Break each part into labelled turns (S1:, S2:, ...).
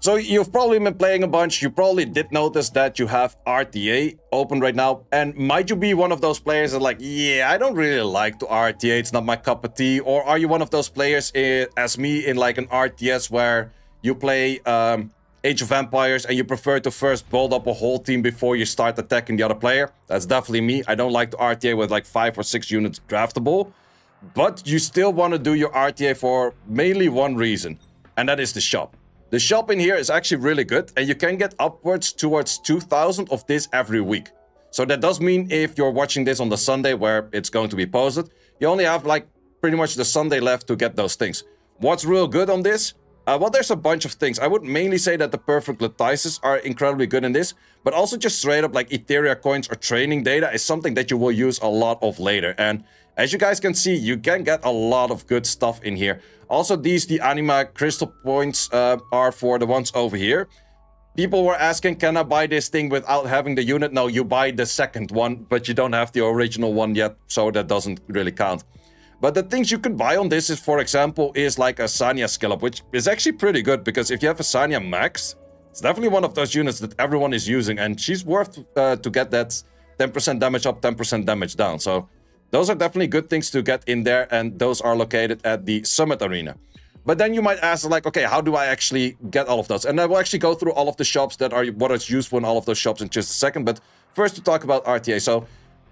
S1: So you've probably been playing a bunch. You probably did notice that you have RTA open right now. And might you be one of those players that like, yeah, I don't really like to RTA. It's not my cup of tea. Or are you one of those players as me in like an RTS where you play Age of Empires and you prefer to first build up a whole team before you start attacking the other player? That's definitely me. I don't like to RTA with like 5 or 6 units draftable. But you still want to do your RTA for mainly one reason. And that is the shop. The shop in here is actually really good, and you can get upwards towards 2,000 of this every week. So that does mean if you're watching this on the Sunday where it's going to be posted, you only have like pretty much the Sunday left to get those things. What's real good on this? Well, there's a bunch of things. I would mainly say that the perfect lattices are incredibly good in this, but also just straight up like Etheria coins or training data is something that you will use a lot of later. And as you guys can see, you can get a lot of good stuff in here. Also, the anima crystal points are for the ones over here. People were asking, can I buy this thing without having the unit? No, you buy the second one, but you don't have the original one yet, so that doesn't really count. But the things you can buy on this is, for example, is like a Sanya skill up, which is actually pretty good, because if you have a Sanya max, it's definitely one of those units that everyone is using, and she's worth to get that 10% damage up, 10% damage down. So those are definitely good things to get in there, and those are located at the Summit Arena. But then you might ask, like, okay, how do I actually get all of those? And I will actually go through all of the shops that are what is useful in all of those shops in just a second. But first to talk about RTA. So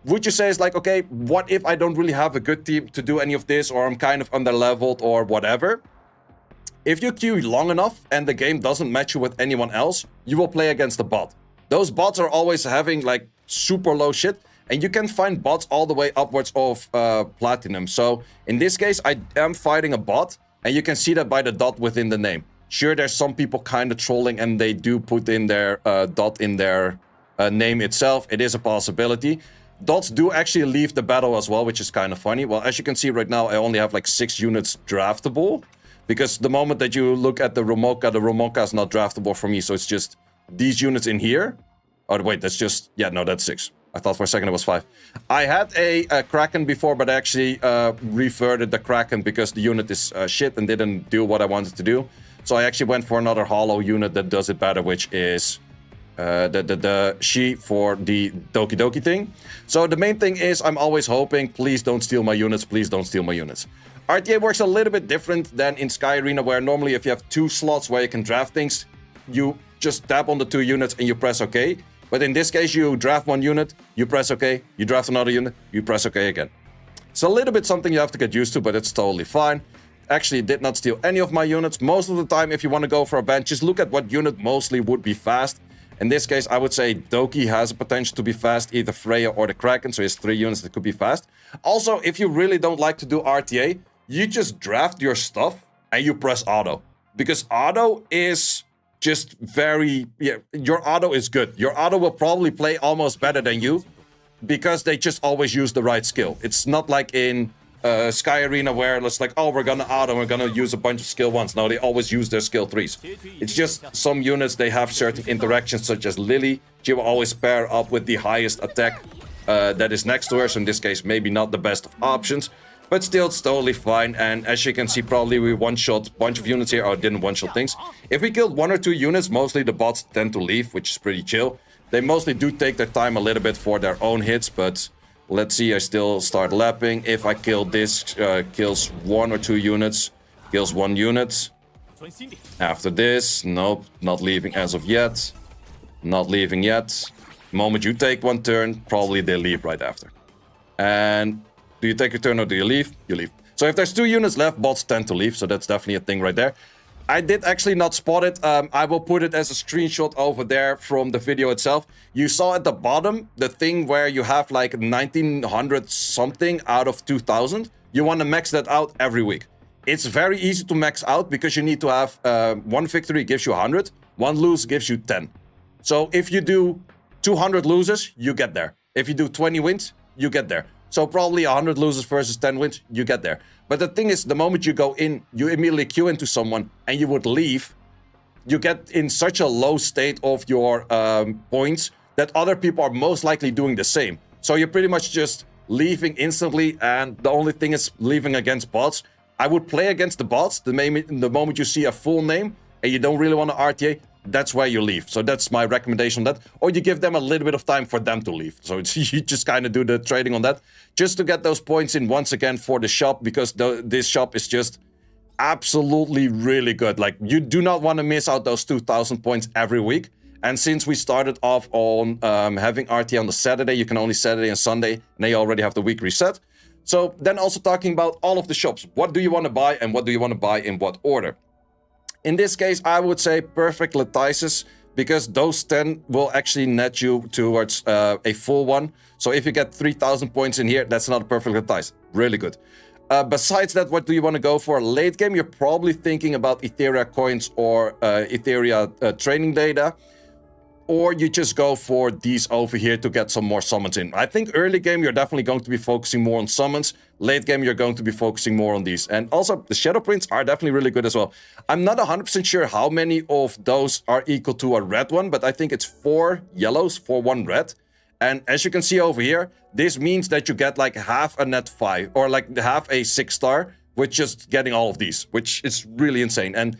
S1: would you say it's like, okay, what if I don't really have a good team to do any of this, or I'm kind of under-leveled or whatever? If you queue long enough and the game doesn't match you with anyone else, you will play against the bot. Those bots are always having like super low shit. And you can find bots all the way upwards of platinum. So in this case, I am fighting a bot. And you can see that by the dot within the name. Sure, there's some people kind of trolling and they do put in their dot in their name itself. It is a possibility. Dots do actually leave the battle as well, which is kind of funny. Well, as you can see right now, I only have like 6 units draftable. Because the moment that you look at the Romoka is not draftable for me. So it's just these units in here. Oh, wait, that's just... Yeah, no, that's 6. I thought for a second it was 5. I had a Kraken before, but I actually reverted the Kraken because the unit is shit and didn't do what I wanted to do. So I actually went for another hollow unit that does it better, which is the She for the Doki Doki thing. So the main thing is I'm always hoping, please don't steal my units, please don't steal my units. RTA works a little bit different than in Sky Arena, where normally if you have 2 slots where you can draft things, you just tap on the 2 units and you press OK. But in this case, you draft 1 unit, you press OK, you draft another unit, you press OK again. It's a little bit something you have to get used to, but it's totally fine. Actually, did not steal any of my units. Most of the time, if you want to go for a bench, just look at what unit mostly would be fast. In this case, I would say Doki has a potential to be fast, either Freya or the Kraken, so he has 3 units that could be fast. Also, if you really don't like to do RTA, you just draft your stuff and you press auto. Because auto is... just very, yeah, your auto is good. Your auto will probably play almost better than you because they just always use the right skill. It's not like in Sky Arena where it's like, oh, we're gonna auto, we're gonna use a bunch of skill 1s. No, they always use their skill 3s. It's just some units, they have certain interactions such as Lily. She will always pair up with the highest attack that is next to her. So in this case, maybe not the best of options. But still, it's totally fine, and as you can see, probably we one-shot a bunch of units here, or didn't one-shot things. If we killed 1 or 2 units, mostly the bots tend to leave, which is pretty chill. They mostly do take their time a little bit for their own hits, but let's see, I still start lapping. If I kill this, kills 1 or 2 units, kills 1 unit. After this, nope, not leaving as of yet. Not leaving yet. The moment you take 1 turn, probably they leave right after. And... do you take your turn or do you leave? You leave. So if there's 2 units left, bots tend to leave. So that's definitely a thing right there. I did actually not spot it. I will put it as a screenshot over there from the video itself. You saw at the bottom the thing where you have like 1900 something out of 2000. You want to max that out every week. It's very easy to max out because you need to have 1 victory gives you 100. 1 lose gives you 10. So if you do 200 losers, you get there. If you do 20 wins, you get there. So probably 100 losers versus 10 wins, you get there. But the thing is, the moment you go in, you immediately queue into someone and you would leave, you get in such a low state of your points that other people are most likely doing the same. So you're pretty much just leaving instantly, and the only thing is leaving against bots. I would play against the bots the moment you see a full name, and you don't really want to RTA, that's where you leave. So that's my recommendation on that. Or you give them a little bit of time for them to leave. So it's, you just kind of do the trading on that, just to get those points in once again for the shop, because this shop is just absolutely really good. Like, you do not want to miss out those 2,000 points every week. And since we started off on having RTA on the Saturday, you can only Saturday and Sunday, and they already have the week reset. So then also talking about all of the shops. What do you want to buy and what do you want to buy in what order? In this case, I would say perfect lattices, because those 10 will actually net you towards a full one. So if you get 3,000 points in here, that's not a perfect lattice. Really good. Besides that, what do you want to go for? Late game, you're probably thinking about Etheria coins or Etheria training data. Or you just go for these over here to get some more summons in. I think early game, you're definitely going to be focusing more on summons. Late game, you're going to be focusing more on these. And also, the shadow prints are definitely really good as well. I'm not 100% sure how many of those are equal to a red one, but I think it's 4 yellows for 1 red. And as you can see over here, this means that you get like half a net 5, or like half a 6-star, with just getting all of these, which is really insane. And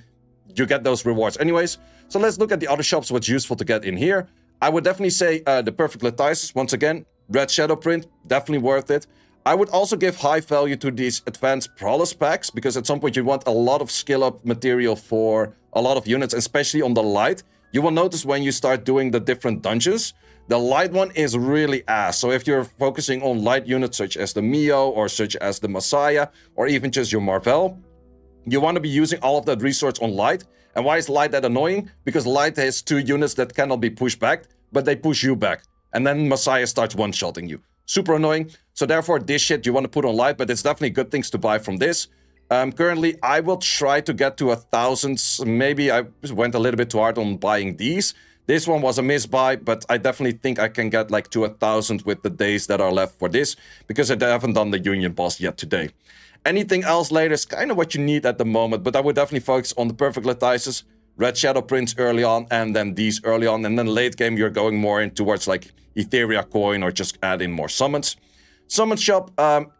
S1: you get those rewards anyways. So let's look at the other shops, what's useful to get in here. I would definitely say the perfect lattices, once again, red shadow print, definitely worth it. I would also give high value to these advanced prowess packs, because at some point you want a lot of skill up material for a lot of units, especially on the light. You will notice when you start doing the different dungeons, the light one is really ass. So if you're focusing on light units such as the Mio or such as the Messiah, or even just your Marvel, you want to be using all of that resource on light. And why is light that annoying? Because light has 2 units that cannot be pushed back, but they push you back. And then Messiah starts one-shotting you. Super annoying. So therefore, this shit you want to put on light, but it's definitely good things to buy from this. Currently, I will try to get to 1,000. Maybe I went a little bit too hard on buying these. This one was a misbuy, but I definitely think I can get like to 1,000 with the days that are left for this, because I haven't done the Union boss yet today. Anything else later is kind of what you need at the moment, but I would definitely focus on the perfect lattices, red shadow prints early on, and then these early on, and then late game you're going more in towards like Etheria coin or just add in more summons. Summon shop,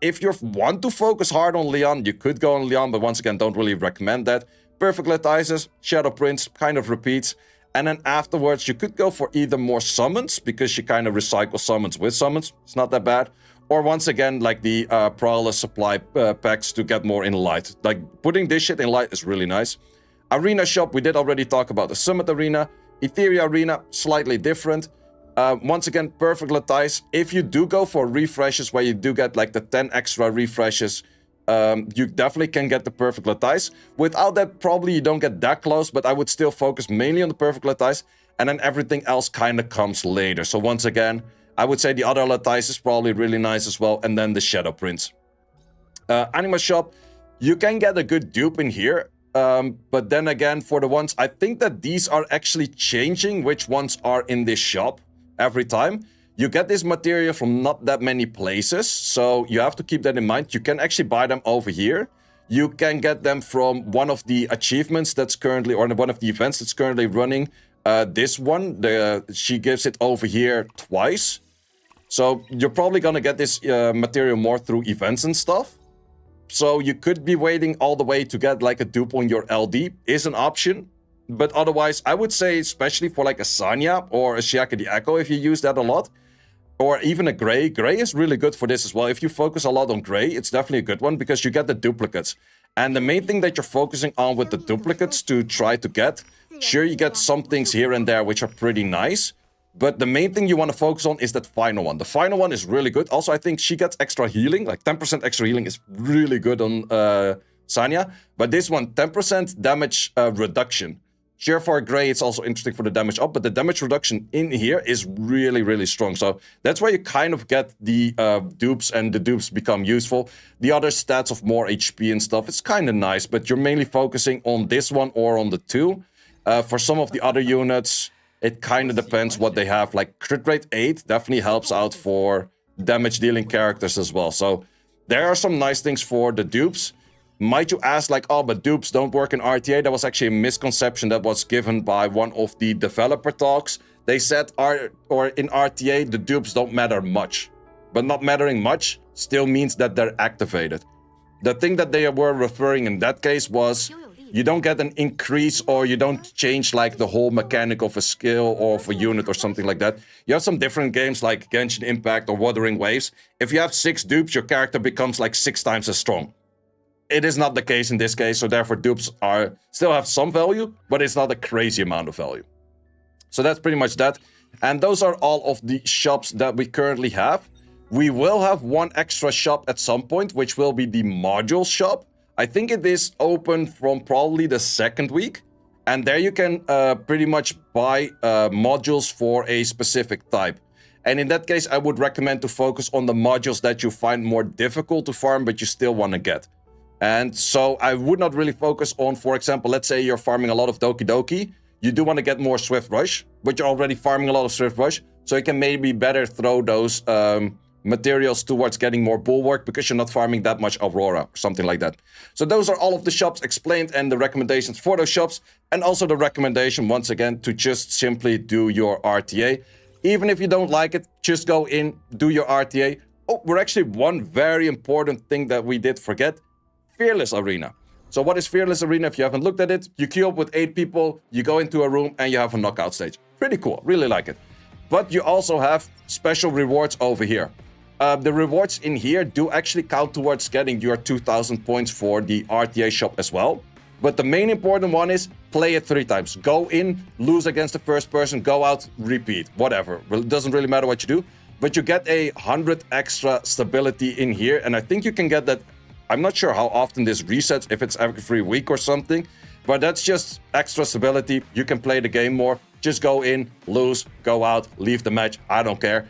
S1: if you want to focus hard on Leon, you could go on Leon, but once again, don't really recommend that. Perfect lattices, shadow prints, kind of repeats, and then afterwards you could go for either more summons, because you kind of recycle summons with summons, it's not that bad. Or once again, like the Prowler supply packs to get more in light. Like, putting this shit in light is really nice. Arena shop, we did already talk about the Summit Arena. Etheria Arena, slightly different. Once again, perfect lattice. If you do go for refreshes, where you do get like the 10 extra refreshes, you definitely can get the perfect lattice. Without that, probably you don't get that close, but I would still focus mainly on the perfect lattice, and then everything else kind of comes later. So once again, I would say the other lattice is probably really nice as well, and then the shadow prints. Anima shop, you can get a good dupe in here, but then again, for the ones, I think that these are actually changing which ones are in this shop every time. You get this material from not that many places, so you have to keep that in mind. You can actually buy them over here. You can get them from one of the achievements that's currently, or one of the events that's currently running. This one, she gives it over here twice. So you're probably gonna get this material more through events and stuff. So you could be waiting all the way to get like a dupe on your LD is an option. But otherwise, I would say, especially for like a Sanya or a Shiaka the Echo, if you use that a lot, or even a Gray. Gray is really good for this as well. If you focus a lot on Gray, it's definitely a good one, because you get the duplicates. And the main thing that you're focusing on with the duplicates to try to get, sure, you get some things here and there which are pretty nice, but the main thing you want to focus on is that final one. The final one is really good. Also, I think she gets extra healing, like 10% extra healing is really good on Sanya. But this one, 10% damage reduction. Sure, for Gray, it's also interesting for the damage up, but the damage reduction in here is really, really strong. So that's where you kind of get the dupes, and the dupes become useful. The other stats of more HP and stuff, it's kind of nice, but you're mainly focusing on this one or on the 2. For some of the other units, it kind of depends what they have. Like crit rate 8 definitely helps out for damage dealing characters as well. So there are some nice things for the dupes. Might you ask, like, oh, but dupes don't work in RTA? That was actually a misconception that was given by one of the developer talks. They said in RTA, the dupes don't matter much. But not mattering much still means that they're activated. The thing that they were referring in that case was you don't get an increase, or you don't change like the whole mechanic of a skill or of a unit or something like that. You have some different games like Genshin Impact or Wuthering Waves. If you have 6 dupes, your character becomes like 6 times as strong. It is not the case in this case, so therefore dupes are still have some value, but it's not a crazy amount of value. So that's pretty much that. And those are all of the shops that we currently have. We will have one extra shop at some point, which will be the module shop. I think it is open from probably the 2nd week. And there you can pretty much buy modules for a specific type. And in that case, I would recommend to focus on the modules that you find more difficult to farm, but you still want to get. And so I would not really focus on, for example, let's say you're farming a lot of Doki Doki. You do want to get more Swift Rush, but you're already farming a lot of Swift Rush. So you can maybe better throw those materials towards getting more Bulwark because you're not farming that much Aurora or something like that. So those are all of the shops explained and the recommendations for those shops. And also the recommendation, once again, to just simply do your RTA. Even if you don't like it, just go in, do your RTA. Oh, we're actually one very important thing that we did forget. Fearless Arena. So what is Fearless Arena? If you haven't looked at it, you queue up with 8 people, you go into a room and you have a knockout stage. Pretty cool, really like it. But you also have special rewards over here. The rewards in here do actually count towards getting your 2000 points for the RTA shop as well. But the main important one is play it 3 times. Go in, lose against the first person, go out, repeat, whatever. It doesn't really matter what you do. But you get 100 extra stability in here, and I think you can get that. I'm not sure how often this resets, if it's every week or something, but that's just extra stability. You can play the game more. Just go in, lose, go out, leave the match. I don't care.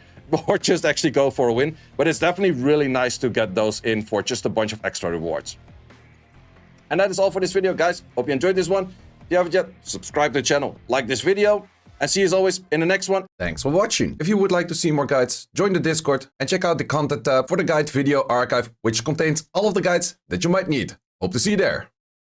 S1: Or just actually go for a win. But it's definitely really nice to get those in for just a bunch of extra rewards. And that is all for this video, guys. Hope you enjoyed this one. If you haven't yet, subscribe to the channel, like this video, and see you as always in the next one. Thanks for watching. If you would like to see more guides, join the Discord and check out the content tab for the guide video archive, which contains all of the guides that you might need. Hope to see you there.